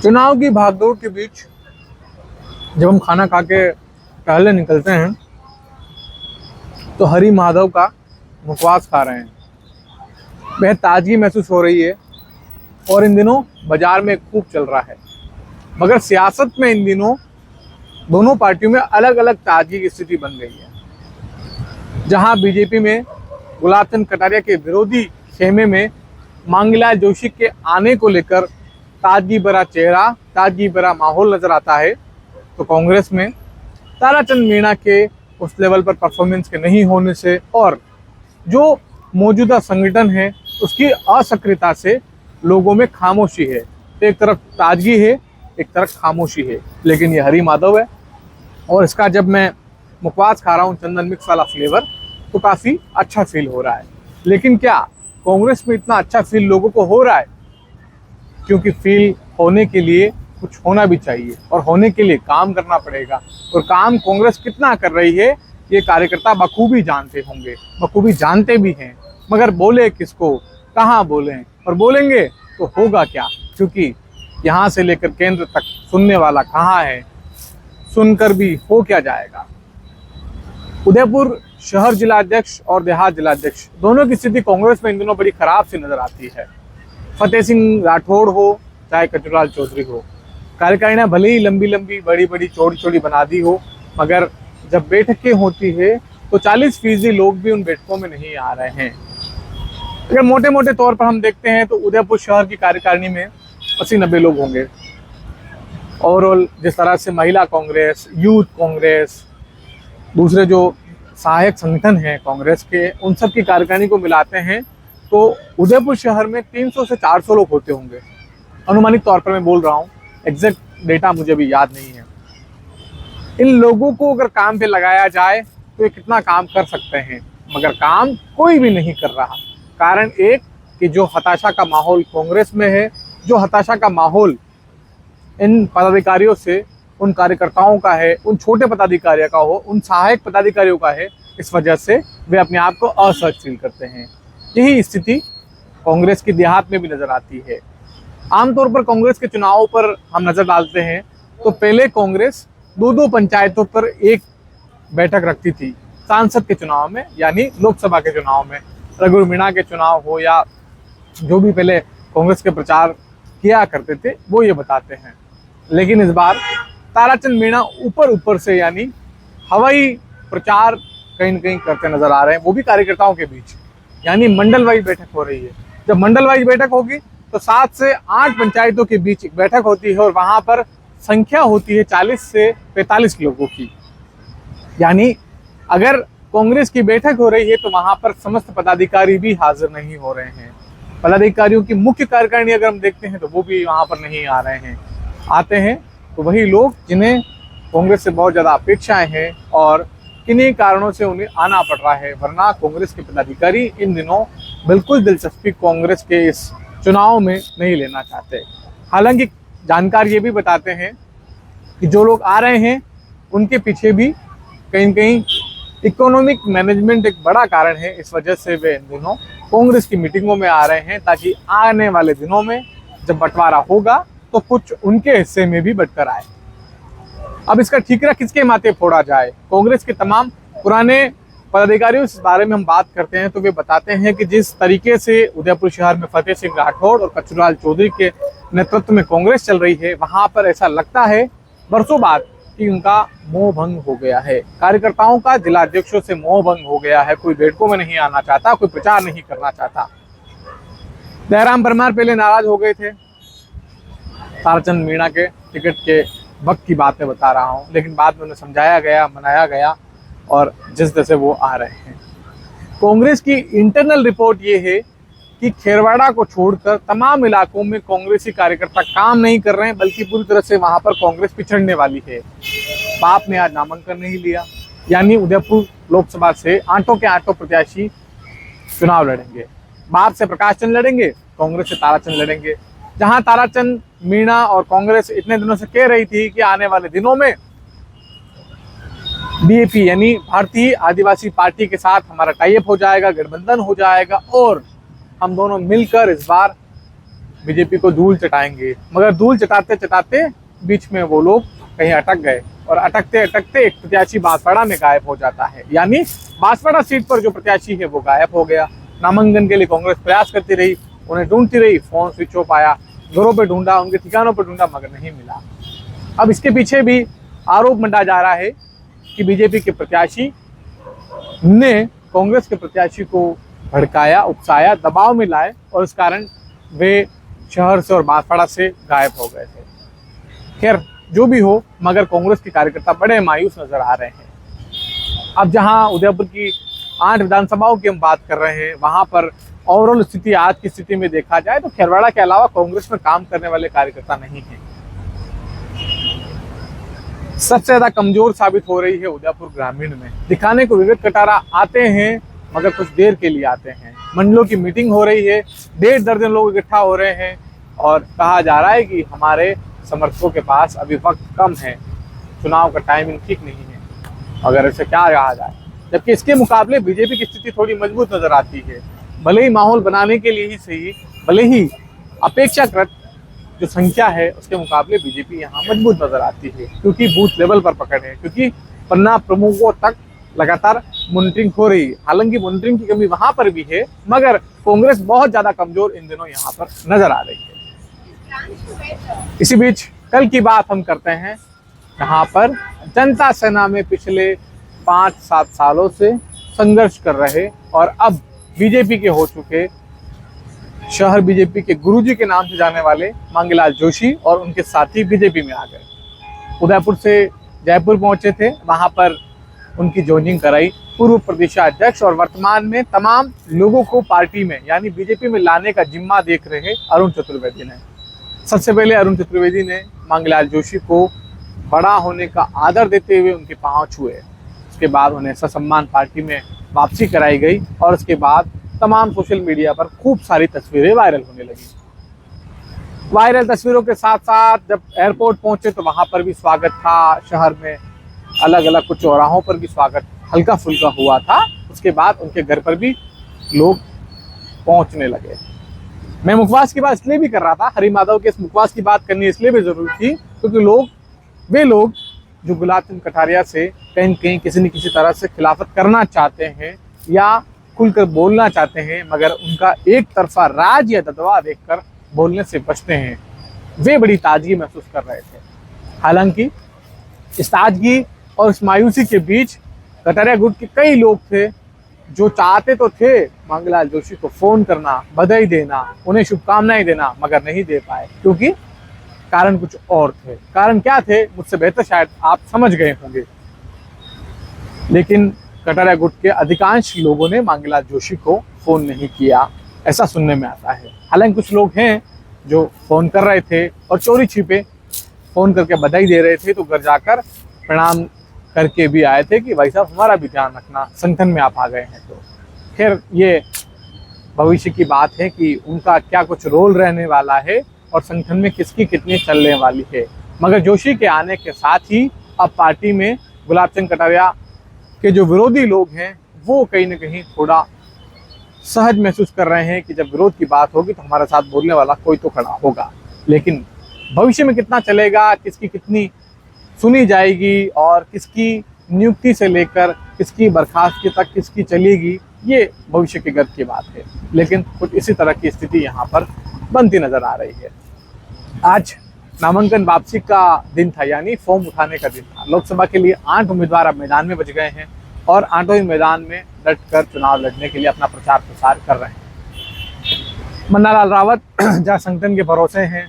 चुनाव की भागदौड़ के बीच जब हम खाना खा के टहलने निकलते हैं तो हरी माधव का मुखवास खा रहे हैं। बेहद ताजगी महसूस हो रही है और इन दिनों बाजार में खूब चल रहा है। मगर सियासत में इन दिनों दोनों पार्टियों में अलग अलग ताजगी की स्थिति बन गई है। जहां बीजेपी में गुलाब चंद कटारिया के विरोधी खेमे में मांगीलाल जोशी के आने को लेकर ताजगी भरा चेहरा, ताजगी भरा माहौल नजर आता है, तो कांग्रेस में ताराचंद मीणा के उस लेवल पर परफॉर्मेंस के नहीं होने से और जो मौजूदा संगठन है उसकी असक्रियता से लोगों में खामोशी है। एक तरफ ताजगी है, एक तरफ खामोशी है, लेकिन ये हरी माधव है और इसका जब मैं मुखवास खा रहा हूँ चंदन मिक्स वाला फ्लेवर तो काफ़ी अच्छा फील हो रहा है। लेकिन क्या कांग्रेस में इतना अच्छा फील लोगों को हो रहा है? क्योंकि फील होने के लिए कुछ होना भी चाहिए और होने के लिए काम करना पड़ेगा। और काम कांग्रेस कितना कर रही है ये कार्यकर्ता बखूबी जानते होंगे, बखूबी जानते भी हैं, मगर बोले किसको, कहाँ बोलें और बोलेंगे तो होगा क्या? क्योंकि यहाँ से लेकर केंद्र तक सुनने वाला कहाँ है, सुनकर भी हो क्या जाएगा। उदयपुर शहर जिलाध्यक्ष और देहात जिलाध्यक्ष दोनों की स्थिति कांग्रेस में इन दिनों बड़ी खराब सी नजर आती है। फतेह सिंह राठौड़ हो चाहे कचुराल चौधरी हो, कार्यकारिणियां भले ही लंबी लंबी बड़ी बड़ी चौड़ी चौड़ी बना दी हो, मगर जब बैठकें होती है तो 40% लोग भी उन बैठकों में नहीं आ रहे हैं। अगर मोटे मोटे तौर पर हम देखते हैं तो उदयपुर शहर की कार्यकारिणी में 80-90 लोग होंगे। ओवरऑल जिस तरह से महिला कांग्रेस, यूथ कांग्रेस, दूसरे जो सहायक संगठन हैं कांग्रेस के, उन सब की कार्यकारिणी को मिलाते हैं तो उदयपुर शहर में 300 से 400 लोग होते होंगे। अनुमानित तौर पर मैं बोल रहा हूँ, एग्जैक्ट डेटा मुझे भी याद नहीं है। इन लोगों को अगर काम पे लगाया जाए तो ये कितना काम कर सकते हैं, मगर काम कोई भी नहीं कर रहा। कारण एक कि जो हताशा का माहौल कांग्रेस में है, जो हताशा का माहौल इन पदाधिकारियों से, उन कार्यकर्ताओं का है, उन छोटे पदाधिकारियों का हो, उन सहायक पदाधिकारियों का है, इस वजह से वे अपने आप को असहज फील करते हैं। यही स्थिति कांग्रेस की देहात में भी नजर आती है। आमतौर पर कांग्रेस के चुनावों पर हम नजर डालते हैं तो पहले कांग्रेस 2-2 पंचायतों पर एक बैठक रखती थी। सांसद के चुनाव में यानी लोकसभा के चुनाव में, रघुवीर मीणा के चुनाव हो या जो भी पहले कांग्रेस के प्रचार किया करते थे वो ये बताते हैं। लेकिन इस बार ताराचंद मीणा ऊपर ऊपर से यानी हवाई प्रचार कहीं न कहीं करते नजर आ रहे हैं, वो भी कार्यकर्ताओं के बीच। यानी मंडल वाइज बैठक हो रही है। जब मंडल वाइज बैठक होगी तो 7 से 8 पंचायतों के बीच एक बैठक होती है और वहां पर संख्या होती है 40 से 45 लोगों की। यानी अगर कांग्रेस की बैठक हो रही है तो वहां पर समस्त पदाधिकारी भी हाजिर नहीं हो रहे हैं। पदाधिकारियों की मुख्य कार्यकारिणी अगर हम देखते हैं तो वो भी वहां पर नहीं आ रहे हैं। आते हैं तो वही लोग जिन्हें कांग्रेस से बहुत ज़्यादा अपेक्षाएं हैं और किन्हीं कारणों से उन्हें आना पड़ रहा है, वरना कांग्रेस के पदाधिकारी इन दिनों बिल्कुल दिलचस्पी कांग्रेस के इस चुनाव में नहीं लेना चाहते। हालांकि जानकार ये भी बताते हैं कि जो लोग आ रहे हैं उनके पीछे भी कहीं न कहीं इकोनॉमिक मैनेजमेंट एक बड़ा कारण है। इस वजह से वे इन दिनों कांग्रेस की मीटिंगों में आ रहे हैं ताकि आने वाले दिनों में जब बंटवारा होगा तो कुछ उनके हिस्से में भी बंटकर आए। अब इसका ठीकरा किसके माथे फोड़ा जाए? कांग्रेस के तमाम पुराने पदाधिकारियों इस बारे में हम बात करते हैं तो वे बताते हैं कि जिस तरीके से उदयपुर शहर में फतेह सिंह राठौड़ और कचुराल चौधरी के नेतृत्व में कांग्रेस चल रही है, वहां पर ऐसा लगता है बरसों बाद कि उनका मोह भंग हो गया है। कार्यकर्ताओं का जिलाध्यक्षों से मोह भंग हो गया है। कोई बैठकों में नहीं आना चाहता, कोई प्रचार नहीं करना चाहता। दयाराम परमार पहले नाराज हो गए थे, ताराचंद मीणा के टिकट के वक्त की बात मैं बता रहा हूँ, लेकिन बाद में उन्हें समझाया गया, मनाया गया और जिस तरह से वो आ रहे हैं। कांग्रेस की इंटरनल रिपोर्ट ये है कि खेरवाड़ा को छोड़कर तमाम इलाकों में कांग्रेसी कार्यकर्ता काम नहीं कर रहे हैं, बल्कि पूरी तरह से वहां पर कांग्रेस पिछड़ने वाली है। बाप ने आज नामांकन नहीं लिया, यानी उदयपुर लोकसभा से आंटों के आंटों प्रत्याशी चुनाव लड़ेंगे। बाप से प्रकाश चंद लड़ेंगे, कांग्रेस से ताराचंद लड़ेंगे। जहां ताराचंद मीणा और कांग्रेस इतने दिनों से कह रही थी कि आने वाले दिनों में बीएपी यानी भारतीय आदिवासी पार्टी के साथ हमारा टाई अप हो जाएगा, गठबंधन हो जाएगा और हम दोनों मिलकर इस बार बीजेपी को धूल चटाएंगे, मगर धूल चटाते चटाते बीच में वो लोग कहीं अटक गए और अटकते अटकते एक प्रत्याशी बांसवाड़ा में गायब हो जाता है। यानी बांसवाड़ा सीट पर जो प्रत्याशी है वो गायब हो गया। नामांकन के लिए कांग्रेस प्रयास करती रही, उन्हें ढूंढती रही, फोन स्विच ऑफ आया, घरों पे ढूंढा, उनके ठिकानों पर ढूंढा, मगर नहीं मिला। अब इसके पीछे भी आरोप मंडा जा रहा है कि बीजेपी के प्रत्याशी ने कांग्रेस के प्रत्याशी को भड़काया, उकसाया, दबाव में लाए और इस कारण वे शहर से और बांसवाड़ा से गायब हो गए थे। खैर जो भी हो, मगर कांग्रेस के कार्यकर्ता बड़े मायूस नजर आ रहे हैं। अब जहां उदयपुर की 8 विधानसभाओं की हम बात कर रहे हैं, वहां पर ओवरऑल स्थिति आज की स्थिति में देखा जाए तो खेरवाड़ा के अलावा कांग्रेस में काम करने वाले कार्यकर्ता नहीं हैं। सबसे ज्यादा कमजोर साबित हो रही है उदयपुर ग्रामीण में। दिखाने को विवेक कटारा आते हैं, मगर कुछ देर के लिए आते हैं। मंडलों की मीटिंग हो रही है, 1.5 दर्जन लोग इकट्ठा हो रहे हैं और कहा जा रहा है कि हमारे समर्थकों के पास अभी वक्त कम है, चुनाव का टाइमिंग ठीक नहीं है, अगर ऐसे क्या कहा जाए। जबकि इसके मुकाबले बीजेपी की स्थिति थोड़ी मजबूत नजर आती है। भले ही माहौल बनाने के लिए ही सही, भले ही अपेक्षाकृत जो संख्या है उसके मुकाबले बीजेपी यहाँ मजबूत नजर आती है, क्योंकि बूथ लेवल पर पकड़ है, क्योंकि पन्ना प्रमुखों तक लगातार मॉनिटरिंग हो रही है। हालांकि मॉनिटरिंग की कमी वहां पर भी है, मगर कांग्रेस बहुत ज्यादा कमजोर इन दिनों यहाँ पर नजर आ रही है। इसी बीच कल की बात हम करते हैं, जहां पर जनता सेना में पिछले 5-7 सालों से संघर्ष कर रहे और अब बीजेपी के हो चुके, शहर बीजेपी के गुरुजी के नाम से जाने वाले मांगीलाल जोशी और उनके साथी बीजेपी में आ गए। उदयपुर से जयपुर पहुंचे थे, वहां पर उनकी ज्वाइनिंग कराई पूर्व प्रदेशाध्यक्ष और वर्तमान में तमाम लोगों को पार्टी में यानी बीजेपी में लाने का जिम्मा देख रहे अरुण चतुर्वेदी ने। सबसे पहले अरुण चतुर्वेदी ने मांगीलाल जोशी को बड़ा होने का आदर देते हुए उनके पांव छुए। उसके बाद उन्हें ससम्मान पार्टी में वापसी कराई गई और उसके बाद तमाम सोशल मीडिया पर खूब सारी तस्वीरें वायरल होने लगी। वायरल तस्वीरों के साथ साथ जब एयरपोर्ट पहुंचे तो वहां पर भी स्वागत था, शहर में अलग अलग कुछ चौराहों पर भी स्वागत हल्का फुल्का हुआ था। उसके बाद उनके घर पर भी लोग पहुंचने लगे। मैं मुखवास की बात इसलिए भी कर रहा था, हरि माधव के इस मुखवास की बात करनी इसलिए भी जरूरी थी क्योंकि वे लोग जो गुलाब चंद कटारिया से कहीं न कहीं किसी न किसी तरह से खिलाफत करना चाहते हैं या खुलकर बोलना चाहते हैं, मगर उनका एक तरफा राज या दबदबा देखकर बोलने से बचते हैं, वे बड़ी ताजगी महसूस कर रहे थे। हालांकि इस ताजगी और इस मायूसी के बीच कटारिया गुट के कई लोग थे जो चाहते तो थे मांगीलाल जोशी को फोन करना, बधाई देना, उन्हें शुभकामनाएं देना, मगर नहीं दे पाए क्योंकि कारण कुछ और थे। कारण क्या थे मुझसे बेहतर शायद आप समझ गए होंगे। लेकिन कटारिया गुट के अधिकांश लोगों ने मांगीलाल जोशी को फोन नहीं किया, ऐसा सुनने में आता है। हालांकि कुछ लोग हैं जो फोन कर रहे थे और चोरी छिपे फोन करके बधाई दे रहे थे, तो घर जाकर प्रणाम करके भी आए थे कि भाई साहब हमारा भी ध्यान रखना, संगठन में आप आ गए हैं। तो खैर ये भविष्य की बात है कि उनका क्या कुछ रोल रहने वाला है और संगठन में किसकी कितनी चलने वाली है। मगर जोशी के आने के साथ ही अब पार्टी में गुलाब चंद कटारिया के जो विरोधी लोग हैं वो कहीं ना कहीं थोड़ा सहज महसूस कर रहे हैं कि जब विरोध की बात होगी तो हमारे साथ बोलने वाला कोई तो खड़ा होगा। लेकिन भविष्य में कितना चलेगा, किसकी कितनी सुनी जाएगी और किसकी नियुक्ति से लेकर किसकी बर्खास्तगी तक किसकी चलेगी, ये भविष्य के गर्व की बात है। लेकिन कुछ इसी तरह की स्थिति यहाँ पर बनती नजर आ रही है। आज नामांकन वापसी का दिन था, यानी फॉर्म उठाने का दिन था। लोकसभा के लिए 8 उम्मीदवार अब मैदान में बच गए हैं और 8 ही मैदान में डटकर चुनाव लड़ने के लिए अपना प्रचार प्रसार कर रहे हैं। मन्नालाल रावत जहाँ संगठन के भरोसे हैं,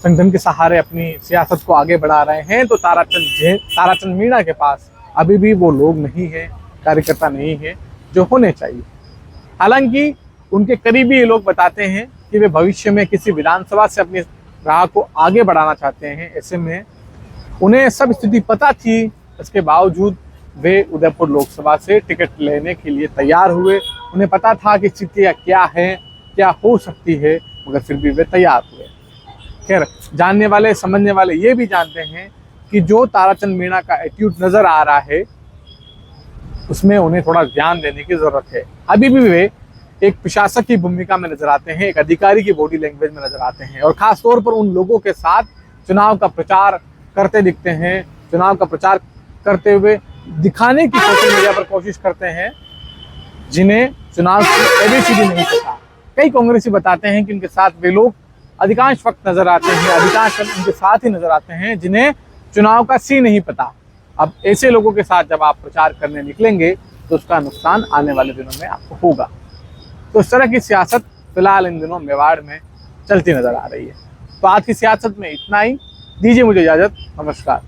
संगठन के सहारे अपनी सियासत को आगे बढ़ा रहे हैं, तो ताराचंद मीणा के पास अभी भी वो लोग नहीं है, कार्यकर्ता नहीं है जो होने चाहिए। हालांकि उनके करीबी ये लोग बताते हैं कि वे भविष्य में किसी विधानसभा से अपनी राह को आगे बढ़ाना चाहते हैं। ऐसे में उन्हें सब स्थिति पता थी, इसके बावजूद वे उदयपुर लोकसभा से टिकट लेने के लिए तैयार हुए। उन्हें पता था कि स्थितियाँ क्या है, क्या हो सकती है, मगर फिर भी वे तैयार हुए। खैर जानने वाले समझने वाले ये भी जानते हैं कि जो ताराचंद मीणा का एटीट्यूड नजर आ रहा है उसमें उन्हें थोड़ा ध्यान देने की जरूरत है। अभी भी वे एक प्रशासक की भूमिका में नजर आते हैं, एक अधिकारी की बॉडी लैंग्वेज में नजर आते हैं, और खास तौर पर उन लोगों के साथ चुनाव का प्रचार करते दिखते हैं, चुनाव का प्रचार करते हुए दिखाने की सोशल मीडिया पर कोशिश करते हैं जिन्हें चुनाव की एबीसीडी नहीं पता। कई कांग्रेसी बताते हैं कि उनके साथ वे लोग अधिकांश वक्त नजर आते हैं, अधिकांश वक्त उनके साथ ही नजर आते हैं जिन्हें चुनाव का सी नहीं पता। अब ऐसे लोगों के साथ जब आप प्रचार करने निकलेंगे तो उसका नुकसान आने वाले दिनों में आपको होगा। तो इस तरह की सियासत फिलहाल इन दिनों मेवाड़ में चलती नजर आ रही है। तो आज की सियासत में इतना ही। दीजिए मुझे इजाजत। नमस्कार।